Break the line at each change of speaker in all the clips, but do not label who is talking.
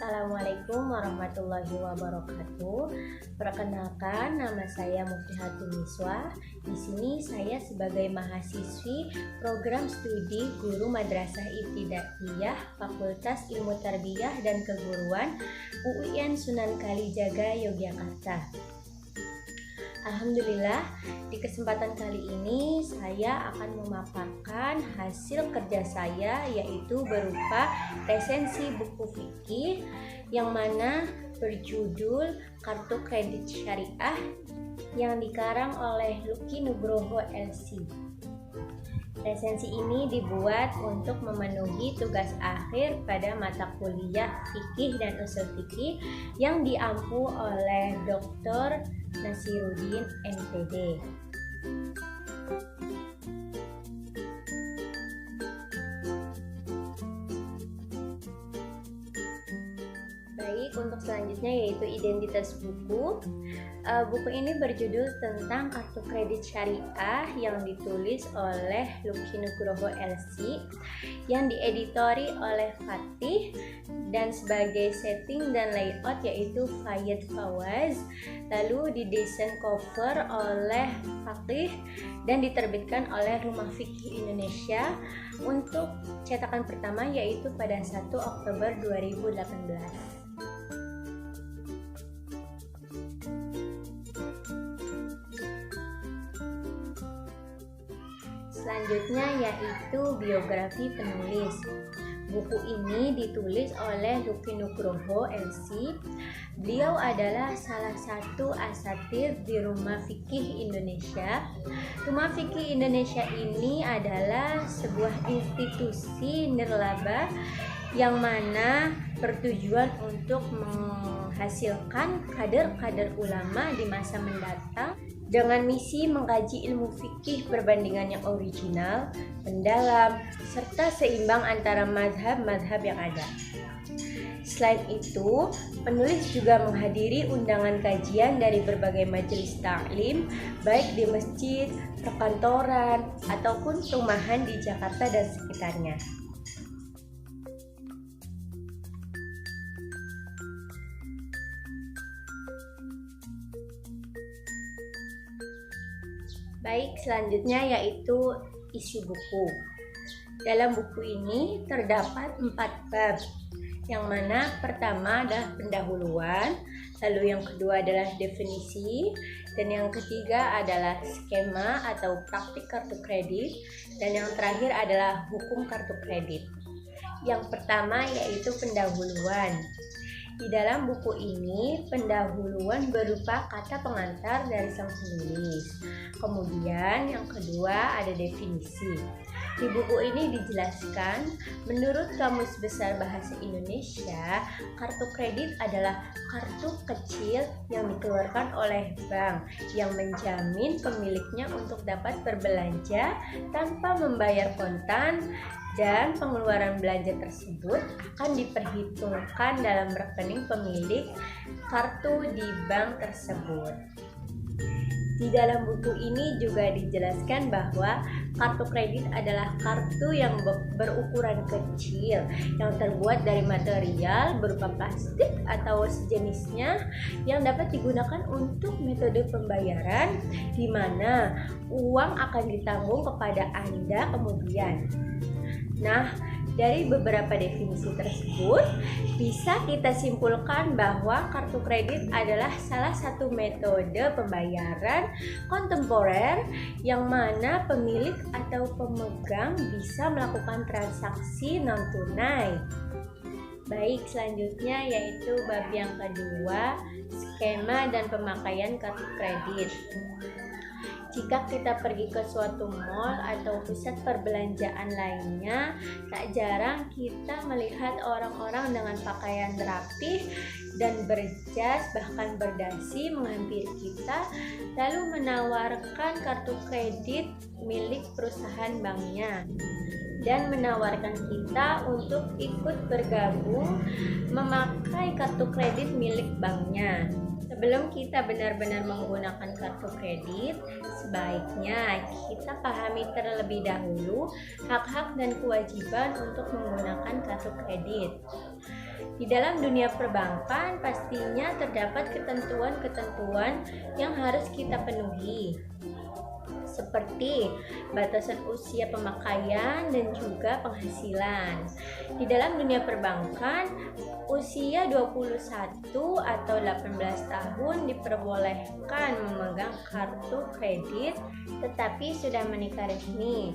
Assalamualaikum warahmatullahi wabarakatuh. Perkenalkan, nama saya Muflihatun Miswah. Di sini saya sebagai mahasiswi program studi Guru Madrasah Ibtidaiyah Fakultas Ilmu Tarbiyah dan Keguruan UIN Sunan Kalijaga, Yogyakarta. Alhamdulillah, di kesempatan kali ini saya akan memaparkan hasil kerja saya, yaitu berupa resensi buku fikih yang mana berjudul Kartu Kredit Syariah yang dikarang oleh Lucky Nugroho LC. Resensi ini dibuat untuk memenuhi tugas akhir pada mata kuliah fikih dan usul fikih yang diampu oleh Dr. Nasiruddin MPD. Baik, untuk selanjutnya yaitu identitas buku. Buku ini berjudul tentang Kartu Kredit Syariah yang ditulis oleh Lucky Nugroho LC, yang dieditori oleh Fatih, dan sebagai setting dan layout yaitu Fayyad Fawaz, lalu didesain cover oleh Fatih dan diterbitkan oleh Rumah Fikih Indonesia untuk cetakan pertama yaitu pada 1 Oktober 2018. Selanjutnya yaitu biografi penulis. Buku ini ditulis oleh Lucky Nugroho LC. Beliau adalah salah satu asatir di Rumah Fikih Indonesia. Rumah Fikih Indonesia ini adalah sebuah institusi nirlaba yang mana bertujuan untuk menghasilkan kader-kader ulama di masa mendatang dengan misi mengkaji ilmu fikih perbandingan yang original, mendalam, serta seimbang antara mazhab-mazhab yang ada. Selain itu, penulis juga menghadiri undangan kajian dari berbagai majelis taklim, baik di masjid, perkantoran, ataupun perumahan di Jakarta dan sekitarnya. Baik, selanjutnya yaitu isi buku. Dalam buku ini terdapat 4 bab, yang mana pertama adalah pendahuluan, lalu yang kedua adalah definisi, dan yang ketiga adalah skema atau praktik kartu kredit, dan yang terakhir adalah hukum kartu kredit. Yang pertama yaitu pendahuluan. Di dalam buku ini, pendahuluan berupa kata pengantar dari sang penulis. Kemudian yang kedua ada definisi. Di buku ini dijelaskan, menurut Kamus Besar Bahasa Indonesia, kartu kredit adalah kartu kecil yang dikeluarkan oleh bank yang menjamin pemiliknya untuk dapat berbelanja tanpa membayar kontan, dan pengeluaran belanja tersebut akan diperhitungkan dalam rekening pemilik kartu di bank tersebut. Di dalam buku ini juga dijelaskan bahwa kartu kredit adalah kartu yang berukuran kecil yang terbuat dari material berupa plastik atau sejenisnya yang dapat digunakan untuk metode pembayaran di mana uang akan ditanggung kepada Anda kemudian. Nah, dari beberapa definisi tersebut bisa kita simpulkan bahwa kartu kredit adalah salah satu metode pembayaran kontemporer yang mana pemilik atau pemegang bisa melakukan transaksi non tunai. Baik, selanjutnya yaitu bab yang kedua, skema dan pemakaian kartu kredit. Jika kita pergi ke suatu mall atau pusat perbelanjaan lainnya, tak jarang kita melihat orang-orang dengan pakaian rapih dan berjas bahkan berdasi menghampiri kita, lalu menawarkan kartu kredit milik perusahaan banknya dan menawarkan kita untuk ikut bergabung memakai kartu kredit milik banknya. Sebelum kita benar-benar menggunakan kartu kredit, sebaiknya kita pahami terlebih dahulu hak-hak dan kewajiban untuk menggunakan kartu kredit. Di dalam dunia perbankan pastinya terdapat ketentuan-ketentuan yang harus kita penuhi, seperti batasan usia pemakaian dan juga penghasilan. Di dalam dunia perbankan, usia 21 atau 18 tahun diperbolehkan memegang kartu kredit tetapi sudah menikah resmi.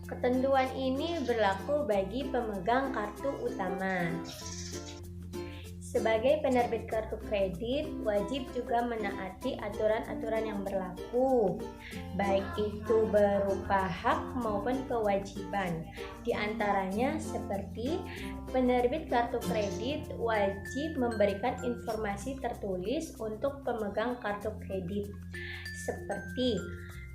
Ketentuan ini berlaku bagi pemegang kartu utama. Sebagai penerbit kartu kredit, wajib juga menaati aturan-aturan yang berlaku, baik itu berupa hak maupun kewajiban. Di antaranya seperti penerbit kartu kredit wajib memberikan informasi tertulis untuk pemegang kartu kredit, seperti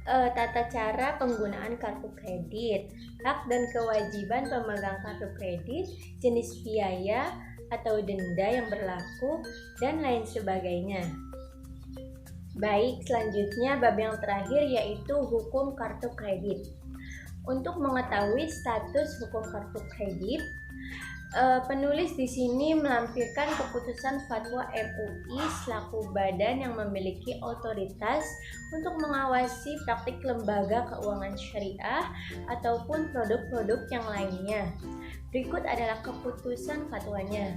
tata cara penggunaan kartu kredit, hak dan kewajiban pemegang kartu kredit, jenis biaya atau denda yang berlaku, dan lain sebagainya. Baik, selanjutnya bab yang terakhir yaitu hukum kartu kredit. Untuk mengetahui status hukum kartu kredit, penulis di sini melampirkan keputusan fatwa MUI selaku badan yang memiliki otoritas untuk mengawasi praktik lembaga keuangan syariah ataupun produk-produk yang lainnya. Berikut adalah keputusan fatwanya.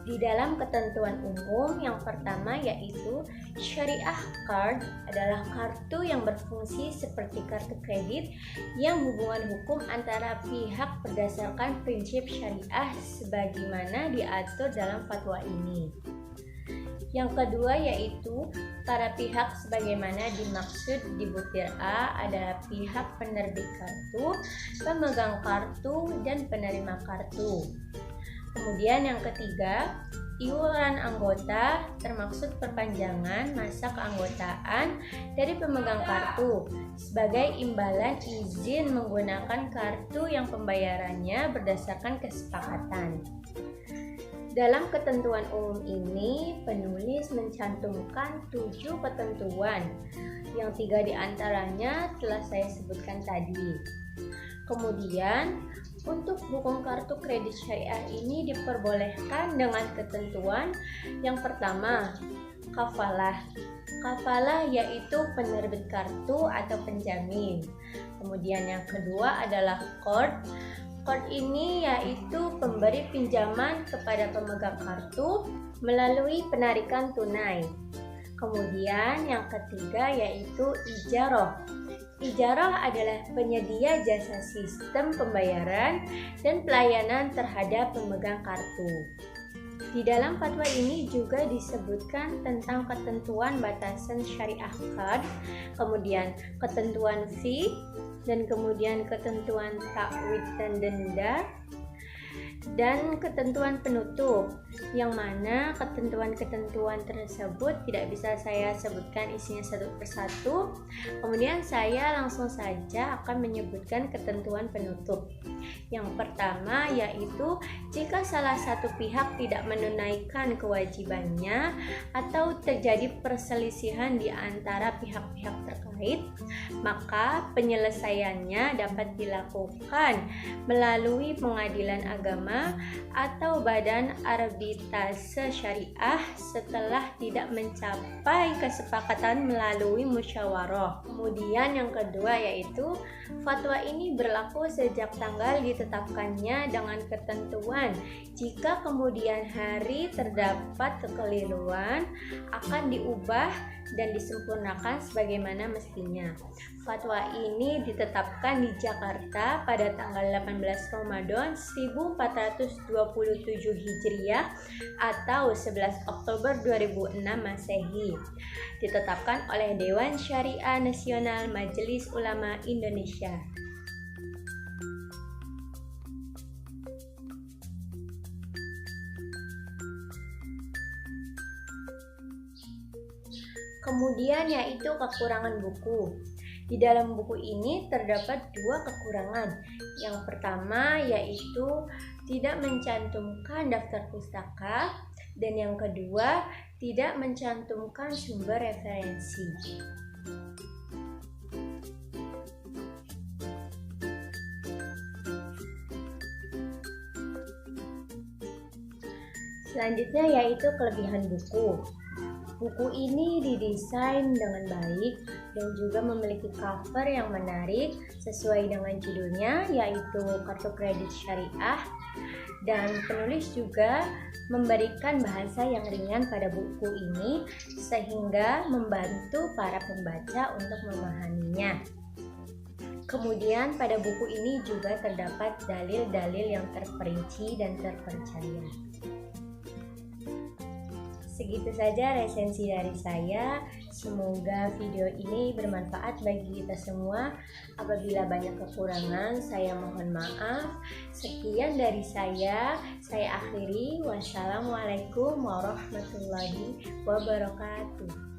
Di dalam ketentuan umum yang pertama yaitu syariah card adalah kartu yang berfungsi seperti kartu kredit yang hubungan hukum antara pihak berdasarkan prinsip syariah sebagaimana diatur dalam fatwa ini. Yang kedua yaitu para pihak sebagaimana dimaksud di butir A adalah pihak penerbit kartu, pemegang kartu, dan penerima kartu. Kemudian yang ketiga, iuran anggota termaksud perpanjangan masa keanggotaan dari pemegang kartu sebagai imbalan izin menggunakan kartu yang pembayarannya berdasarkan kesepakatan. Dalam ketentuan umum ini, penulis mencantumkan 7 ketentuan, yang 3 diantaranya telah saya sebutkan tadi. Kemudian, untuk hukum kartu kredit syariah ini diperbolehkan dengan ketentuan yang pertama, kafalah. Kafalah yaitu penerbit kartu atau penjamin. Kemudian yang kedua adalah qard. Qard ini yaitu pemberi pinjaman kepada pemegang kartu melalui penarikan tunai. Kemudian yang ketiga yaitu ijarah. Ijarah adalah penyedia jasa sistem pembayaran dan pelayanan terhadap pemegang kartu. Di dalam fatwa ini juga disebutkan tentang ketentuan batasan syariah card, kemudian ketentuan fee, dan kemudian ketentuan takwid dan denda, dan ketentuan penutup, yang mana ketentuan-ketentuan tersebut tidak bisa saya sebutkan isinya satu persatu. Kemudian saya langsung saja akan menyebutkan ketentuan penutup. Yang pertama yaitu jika salah satu pihak tidak menunaikan kewajibannya atau terjadi perselisihan di antara pihak-pihak terkait, maka penyelesaiannya dapat dilakukan melalui pengadilan agama atau badan arbitrase syariah setelah tidak mencapai kesepakatan melalui musyawarah. Kemudian yang kedua yaitu fatwa ini berlaku sejak tanggal ditetapkannya dengan ketentuan jika kemudian hari terdapat kekeliruan akan diubah dan disempurnakan sebagaimana mestinya. Fatwa ini ditetapkan di Jakarta pada tanggal 18 Ramadan 1427 Hijriah atau 11 Oktober 2006 Masehi. Ditetapkan oleh Dewan Syariah Nasional Majelis Ulama Indonesia. Kemudian yaitu kekurangan buku. Di dalam buku ini terdapat 2 kekurangan. Yang pertama yaitu tidak mencantumkan daftar pustaka, dan yang kedua tidak mencantumkan sumber referensi. Selanjutnya yaitu kelebihan buku. Buku ini didesain dengan baik dan juga memiliki cover yang menarik sesuai dengan judulnya, yaitu Kartu Kredit Syariah. Dan penulis juga memberikan bahasa yang ringan pada buku ini sehingga membantu para pembaca untuk memahaminya. Kemudian pada buku ini juga terdapat dalil-dalil yang terperinci dan terpercaya. Segitu saja resensi dari saya. Semoga video ini bermanfaat bagi kita semua. Apabila banyak kekurangan, saya mohon maaf. Sekian dari saya akhiri. Wassalamualaikum warahmatullahi wabarakatuh.